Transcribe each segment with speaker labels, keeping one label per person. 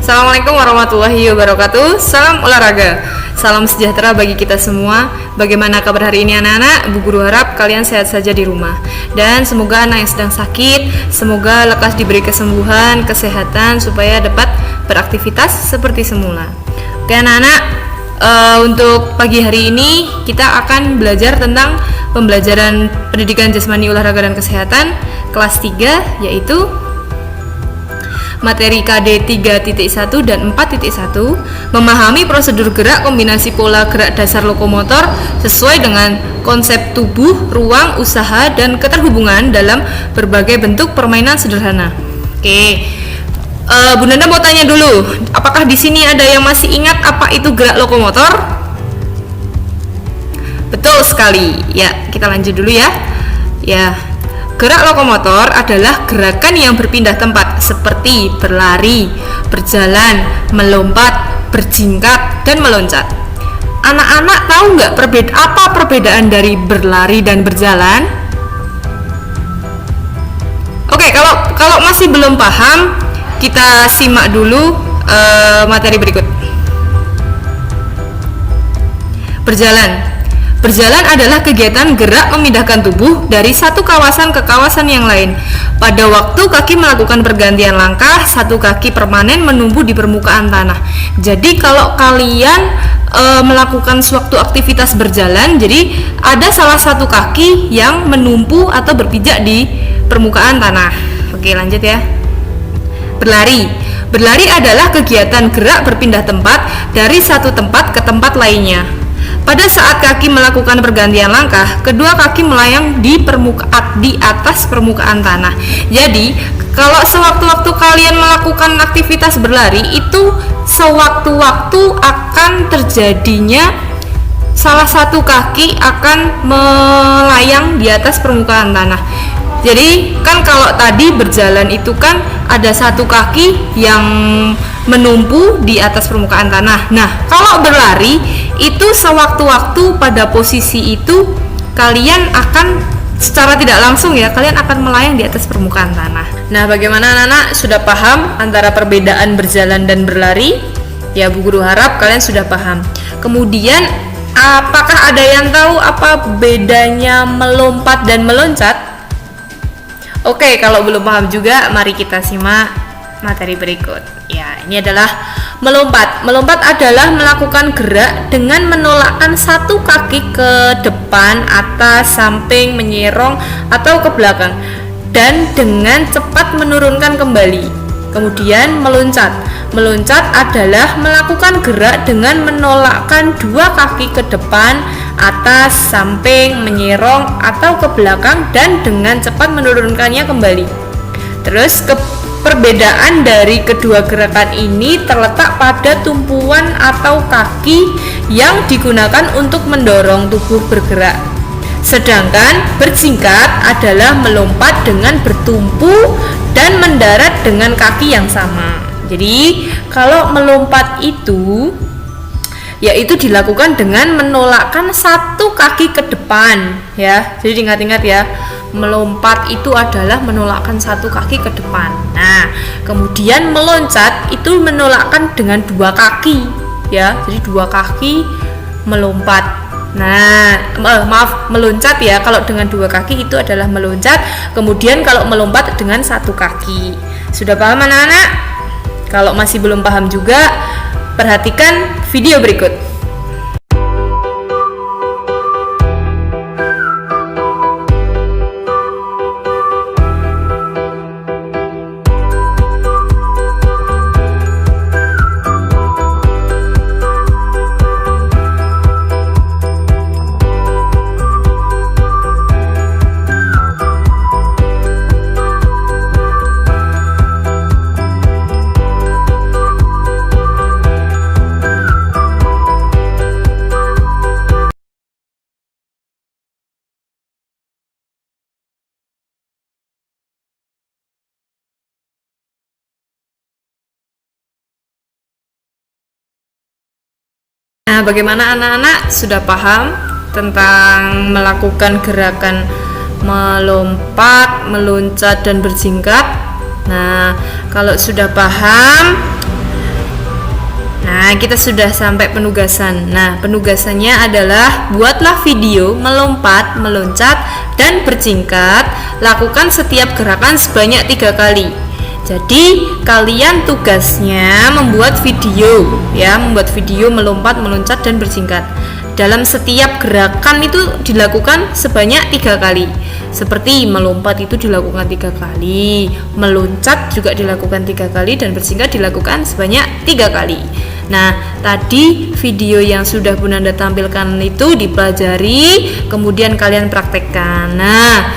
Speaker 1: Assalamualaikum warahmatullahi wabarakatuh. Salam olahraga, salam sejahtera bagi kita semua. Bagaimana kabar hari ini anak-anak? Bu Guru harap kalian sehat saja di rumah. Dan semoga anak yang sedang sakit, semoga lekas diberi kesembuhan, kesehatan, supaya dapat beraktivitas seperti semula. Oke anak-anak, untuk pagi hari ini kita akan belajar tentang pembelajaran pendidikan jasmani, olahraga, dan kesehatan kelas 3, yaitu materi KD 3.1 dan 4.1, memahami prosedur gerak kombinasi pola gerak dasar lokomotor sesuai dengan konsep tubuh, ruang, usaha, dan keterhubungan dalam berbagai bentuk permainan sederhana. Oke, Bu Nanda mau tanya dulu, apakah di sini ada yang masih ingat apa itu gerak lokomotor? Betul sekali. Ya, kita lanjut dulu ya. Gerak lokomotor adalah gerakan yang berpindah tempat seperti berlari, berjalan, melompat, berjingkat, dan meloncat. Anak-anak tahu nggak apa perbedaan dari berlari dan berjalan? Oke, kalau masih belum paham, kita simak dulu materi berikut. Berjalan adalah kegiatan gerak memindahkan tubuh dari satu kawasan ke kawasan yang lain. Pada waktu kaki melakukan pergantian langkah, satu kaki permanen menumbuh di permukaan tanah. Jadi kalau kalian melakukan suatu aktivitas berjalan, jadi ada salah satu kaki yang menumpu atau berpijak di permukaan tanah. Oke, lanjut ya. Berlari adalah kegiatan gerak berpindah tempat dari satu tempat ke tempat lainnya. Pada saat kaki melakukan pergantian langkah, kedua kaki melayang di atas permukaan tanah. Jadi, kalau sewaktu-waktu kalian melakukan aktivitas berlari, itu sewaktu-waktu akan terjadinya salah satu kaki akan melayang di atas permukaan tanah. Jadi, kan kalau tadi berjalan itu kan ada satu kaki yang menumpu di atas permukaan tanah. Nah, kalau berlari itu sewaktu-waktu pada posisi itu kalian akan secara tidak langsung ya, kalian akan melayang di atas permukaan tanah. Nah, bagaimana anak-anak, sudah paham antara perbedaan berjalan dan berlari? Ya, Bu Guru harap kalian sudah paham. Kemudian, apakah ada yang tahu apa bedanya melompat dan meloncat? Oke, kalau belum paham juga, mari kita simak materi berikut. Ya, ini adalah melompat. Melompat adalah melakukan gerak dengan menolakkan satu kaki ke depan, atas, samping, menyerong, atau ke belakang, dan dengan cepat menurunkan kembali. Kemudian meloncat. Meloncat adalah melakukan gerak dengan menolakkan dua kaki ke depan, atas, samping, menyerong, atau ke belakang, dan dengan cepat menurunkannya kembali. Terus perbedaan dari kedua gerakan ini terletak pada tumpuan atau kaki yang digunakan untuk mendorong tubuh bergerak. Sedangkan berjingkat adalah melompat dengan bertumpu dan mendarat dengan kaki yang sama. Jadi, kalau melompat itu yaitu dilakukan dengan menolakkan satu kaki ke depan ya. Jadi ingat-ingat ya, melompat itu adalah menolakkan satu kaki ke depan. Nah, kemudian meloncat itu menolakkan dengan dua kaki ya. Jadi dua kaki melompat. Nah, meloncat ya. Kalau dengan dua kaki itu adalah meloncat. Kemudian kalau melompat dengan satu kaki. Sudah paham anak-anak? Kalau masih belum paham juga, perhatikan video berikut. Nah, bagaimana anak-anak, sudah paham tentang melakukan gerakan melompat, meloncat, dan berjingkat? Nah, kalau sudah paham, Nah, kita sudah sampai penugasan. Nah, penugasannya adalah buatlah video melompat, meloncat, dan berjingkat. Lakukan setiap gerakan sebanyak 3 kali. Jadi, kalian tugasnya membuat video, ya, membuat video melompat, meloncat, dan berjingkat. Dalam setiap gerakan itu dilakukan sebanyak 3 kali. Seperti melompat itu dilakukan 3 kali, meloncat juga dilakukan 3 kali, dan berjingkat dilakukan sebanyak 3 kali. Nah, tadi video yang sudah Bu Nanda tampilkan itu dipelajari, kemudian kalian praktekkan. Nah,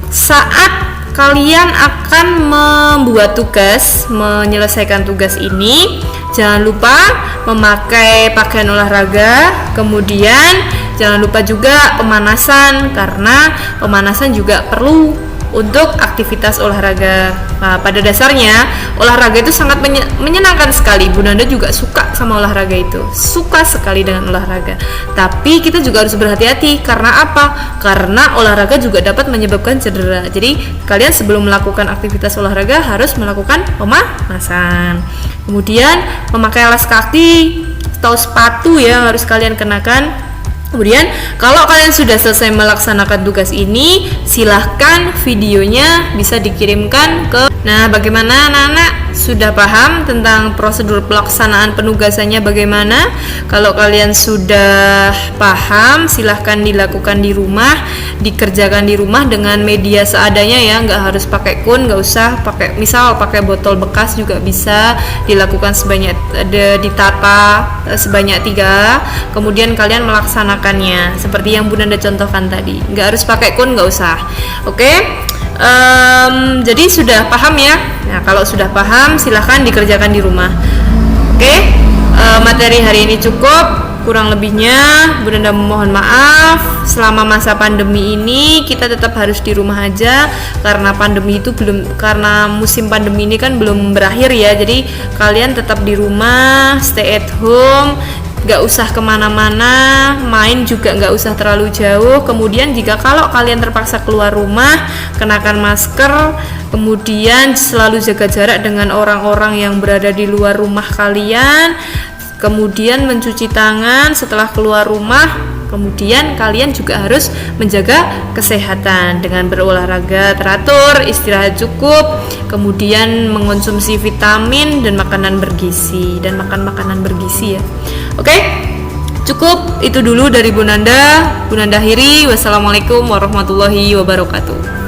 Speaker 1: saat kalian akan membuat tugas, menyelesaikan tugas ini, jangan lupa memakai pakaian olahraga, kemudian jangan lupa juga pemanasan, karena pemanasan juga perlu untuk aktivitas olahraga. Nah, pada dasarnya olahraga itu sangat menyenangkan sekali. Bu Nanda juga suka sama olahraga itu, suka sekali dengan olahraga. Tapi kita juga harus berhati-hati, karena apa? Karena olahraga juga dapat menyebabkan cedera. Jadi kalian sebelum melakukan aktivitas olahraga harus melakukan pemanasan. Kemudian memakai alas kaki atau sepatu yang harus kalian kenakan. Kemudian kalau kalian sudah selesai melaksanakan tugas ini, silahkan videonya bisa dikirimkan ke. Nah, bagaimana anak-anak? Sudah paham tentang prosedur pelaksanaan penugasannya bagaimana? Kalau kalian sudah paham, silahkan dilakukan di rumah, dikerjakan di rumah dengan media seadanya ya, nggak harus pakai kun, nggak usah pakai, misal pakai botol bekas juga bisa dilakukan sebanyak, ditata sebanyak 3, kemudian kalian melaksanakannya seperti yang Bu Nanda contohkan tadi. Nggak harus pakai kun, nggak usah. Oke? Jadi sudah paham ya. Nah, kalau sudah paham silahkan dikerjakan di rumah. Oke, materi hari ini cukup. Kurang lebihnya Bu Nanda mohon maaf. Selama masa pandemi ini kita tetap harus di rumah aja, karena pandemi itu karena musim pandemi ini kan belum berakhir ya. Jadi kalian tetap di rumah, stay at home. Gak usah kemana-mana, main juga gak usah terlalu jauh. Kemudian jika kalau kalian terpaksa keluar rumah, kenakan masker, kemudian selalu jaga jarak dengan orang-orang yang berada di luar rumah kalian, kemudian mencuci tangan setelah keluar rumah. Kemudian kalian juga harus menjaga kesehatan dengan berolahraga teratur, istirahat cukup, kemudian mengonsumsi vitamin dan makanan bergizi, dan makan makanan bergizi ya. Oke, cukup itu dulu dari Bu Nanda. Bu Nanda akhiri. Wassalamualaikum warahmatullahi wabarakatuh.